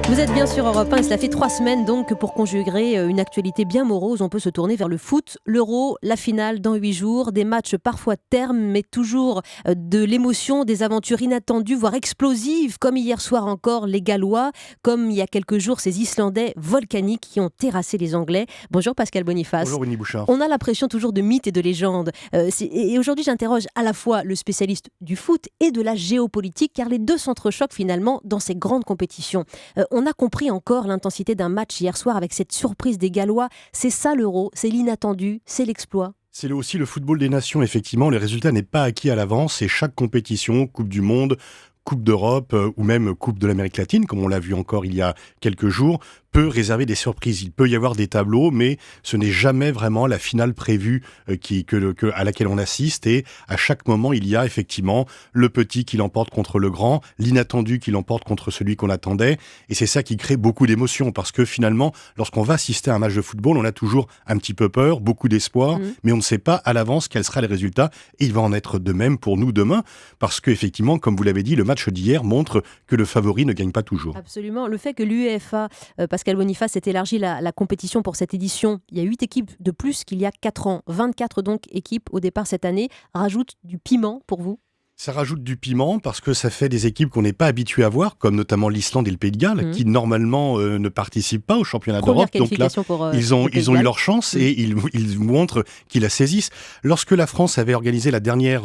Vous êtes bien sur Europe 1 et cela fait 3 semaines donc que pour conjurer une actualité bien morose, on peut se tourner vers le foot, l'Euro, la finale dans 8 jours, des matchs parfois termes mais toujours de l'émotion, des aventures inattendues voire explosives comme hier soir encore les Gallois, comme il y a quelques jours ces Islandais volcaniques qui ont terrassé les Anglais. Bonjour Pascal Boniface. Bonjour Winnie Bouchard. On a l'impression toujours de mythes et de légendes et aujourd'hui j'interroge à la fois le spécialiste du foot et de la géopolitique car les deux s'entrechoquent finalement dans ces grandes compétitions. On a compris encore l'intensité d'un match hier soir avec cette surprise des Gallois. C'est ça l'Euro, c'est l'inattendu, c'est l'exploit. C'est aussi le football des nations, effectivement. Le résultat n'est pas acquis à l'avance et chaque compétition, Coupe du Monde, Coupe d'Europe ou même Coupe de l'Amérique latine, comme on l'a vu encore il y a quelques jours, peut réserver des surprises. Il peut y avoir des tableaux, mais ce n'est jamais vraiment la finale prévue à laquelle on assiste. Et à chaque moment, il y a effectivement le petit qui l'emporte contre le grand, l'inattendu qui l'emporte contre celui qu'on attendait. Et c'est ça qui crée beaucoup d'émotions, parce que finalement, lorsqu'on va assister à un match de football, on a toujours un petit peu peur, beaucoup d'espoir, mais on ne sait pas à l'avance quel sera le résultat. Et il va en être de même pour nous demain, parce qu'effectivement, comme vous l'avez dit, le match d'hier montre que le favori ne gagne pas toujours. Absolument. Le fait que l'UEFA, Pascal Boniface, ait élargi la compétition pour cette édition, il y a 8 équipes de plus qu'il y a 4 ans, 24 donc équipes au départ cette année, rajoute du piment pour vous ? Ça rajoute du piment parce que ça fait des équipes qu'on n'est pas habitué à voir, comme notamment l'Islande et le Pays de Galles, qui normalement ne participent pas au championnat d'Europe. Donc là, ils ont eu leur chance et ils montrent qu'ils la saisissent. Lorsque la France avait organisé la dernière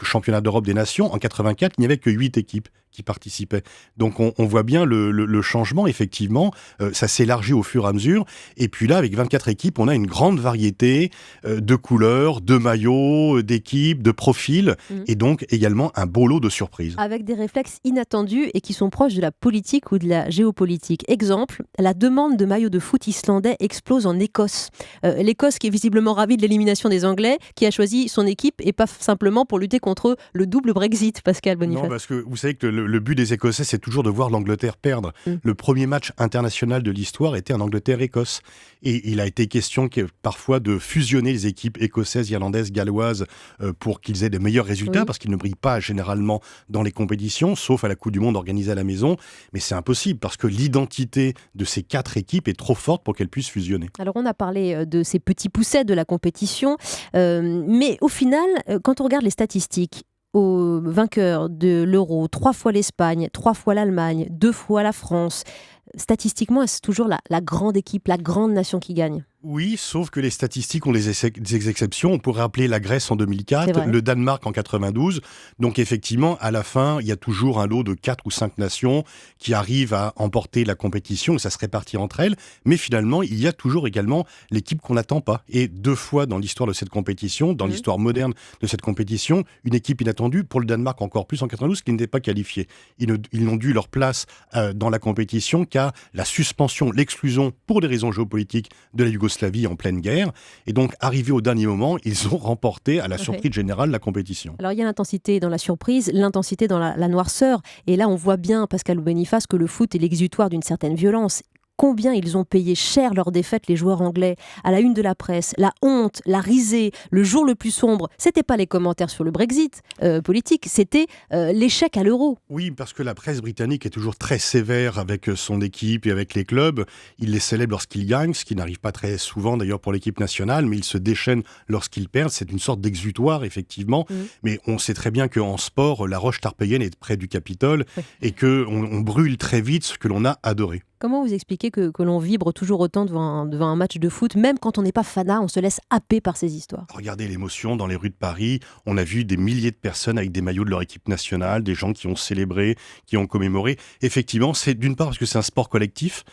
championnat d'Europe des nations, en 84, il n'y avait que 8 équipes qui participaient. Donc on voit bien le changement, effectivement. Ça s'élargit au fur et à mesure. Et puis là, avec 24 équipes, on a une grande variété de couleurs, de maillots, d'équipes, de profils, et donc également un beau lot de surprises. Avec des réflexes inattendus et qui sont proches de la politique ou de la géopolitique. Exemple, la demande de maillots de foot islandais explose en Écosse. L'Écosse qui est visiblement ravie de l'élimination des Anglais, qui a choisi son équipe et pas simplement pour lutter contre le double Brexit, Pascal Boniface. Non, parce que vous savez que le but des Écossais, c'est toujours de voir l'Angleterre perdre. Le premier match international de l'histoire était en Angleterre-Écosse. Et il a été question parfois de fusionner les équipes écossaises, irlandaises, galloises pour qu'ils aient de meilleurs résultats, parce qu'ils ne brillent pas généralement dans les compétitions, sauf à la Coupe du Monde organisée à la maison. Mais c'est impossible, parce que l'identité de ces 4 équipes est trop forte pour qu'elles puissent fusionner. Alors on a parlé de ces petits poussets de la compétition, mais au final, quand on regarde les statistiques, aux vainqueurs de l'Euro, 3 fois l'Espagne, 3 fois l'Allemagne, 2 fois la France, statistiquement, c'est toujours la grande équipe, la grande nation qui gagne. Oui, sauf que les statistiques ont des exceptions. On pourrait appeler la Grèce en 2004, le Danemark en 92. Donc effectivement, à la fin, il y a toujours un lot de 4 ou 5 nations qui arrivent à emporter la compétition et ça se répartit entre elles. Mais finalement, il y a toujours également l'équipe qu'on n'attend pas. Et 2 fois dans l'histoire de cette compétition, dans l'histoire moderne de cette compétition, une équipe inattendue, pour le Danemark encore plus en 92, qui n'était pas qualifiée. Ils n'ont dû leur place dans la compétition qu'à la suspension, l'exclusion pour des raisons géopolitiques de la Yougoslavie en pleine guerre, et donc arrivés au dernier moment, ils ont remporté à la surprise générale la compétition. Alors il y a l'intensité dans la surprise, l'intensité dans la noirceur, et là on voit bien, Pascal Boniface, que le foot est l'exutoire d'une certaine violence. Combien ils ont payé cher leur défaite, les joueurs anglais, à la une de la presse, la honte, la risée, le jour le plus sombre. C'était pas les commentaires sur le Brexit politique, c'était l'échec à l'Euro. Oui, parce que la presse britannique est toujours très sévère avec son équipe et avec les clubs. Ils les célèbrent lorsqu'ils gagnent, ce qui n'arrive pas très souvent d'ailleurs pour l'équipe nationale, mais ils se déchaînent lorsqu'ils perdent. C'est une sorte d'exutoire, effectivement. Mais on sait très bien qu'en sport, la roche tarpéienne est près du Capitole et qu'on brûle très vite ce que l'on a adoré. Comment vous expliquez que l'on vibre toujours autant devant un match de foot, même quand on n'est pas fanat, on se laisse happer par ces histoires? Regardez l'émotion dans les rues de Paris. On a vu des milliers de personnes avec des maillots de leur équipe nationale, des gens qui ont célébré, qui ont commémoré. Effectivement, c'est d'une part parce que c'est un sport collectif,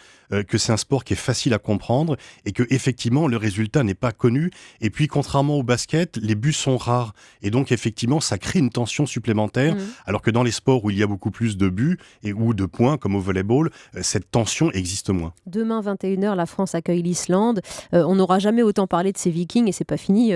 que c'est un sport qui est facile à comprendre et que effectivement le résultat n'est pas connu. Et puis contrairement au basket, les buts sont rares et donc effectivement ça crée une tension supplémentaire. Alors que dans les sports où il y a beaucoup plus de buts ou de points comme au volleyball, cette tension existe moins. Demain 21h, la France accueille l'Islande. On n'aura jamais autant parlé de ces Vikings et c'est pas fini.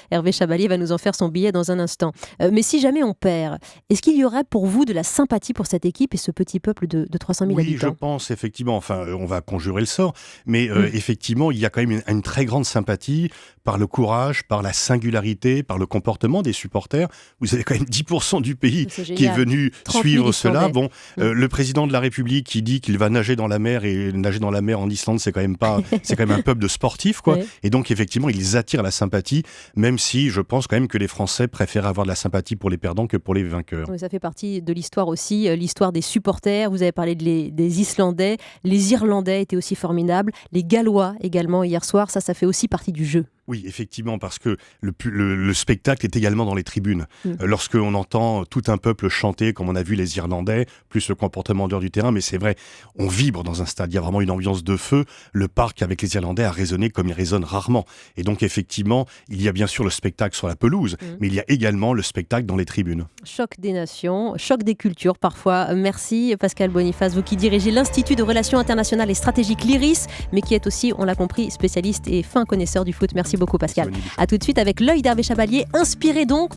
Hervé Chabalier va nous en faire son billet dans un instant. Mais si jamais on perd, est-ce qu'il y aurait pour vous de la sympathie pour cette équipe et ce petit peuple de 300 000 habitants? Oui, je pense effectivement. Enfin, on va conjurer le sort, mais effectivement, il y a quand même une très grande sympathie par le courage, par la singularité, par le comportement des supporters. Vous avez quand même 10% du pays qui est venu suivre cela. Bon, le président de la République qui dit qu'il va nager dans la mer mer et nager dans la mer en Islande, c'est quand même un peuple de sportifs, quoi. Ouais. Et donc, effectivement, ils attirent la sympathie, même si je pense quand même que les Français préfèrent avoir de la sympathie pour les perdants que pour les vainqueurs. Oui, ça fait partie de l'histoire aussi, l'histoire des supporters. Vous avez parlé des Islandais, les Irlandais étaient aussi formidables, les Gallois également hier soir, ça fait aussi partie du jeu. Oui, effectivement, parce que le spectacle est également dans les tribunes. Mm. Lorsqu'on entend tout un peuple chanter, comme on a vu les Irlandais, plus le comportement dehors du terrain, mais c'est vrai, on vibre dans un stade, il y a vraiment une ambiance de feu. Le parc avec les Irlandais a résonné comme il résonne rarement. Et donc effectivement, il y a bien sûr le spectacle sur la pelouse, mais il y a également le spectacle dans les tribunes. Choc des nations, choc des cultures parfois. Merci Pascal Boniface, vous qui dirigez l'Institut de Relations internationales et stratégiques l'IRIS, mais qui êtes aussi, on l'a compris, spécialiste et fin connaisseur du foot. Merci beaucoup Pascal. À tout de suite avec l'œil d'Hervé Chabalier, inspiré donc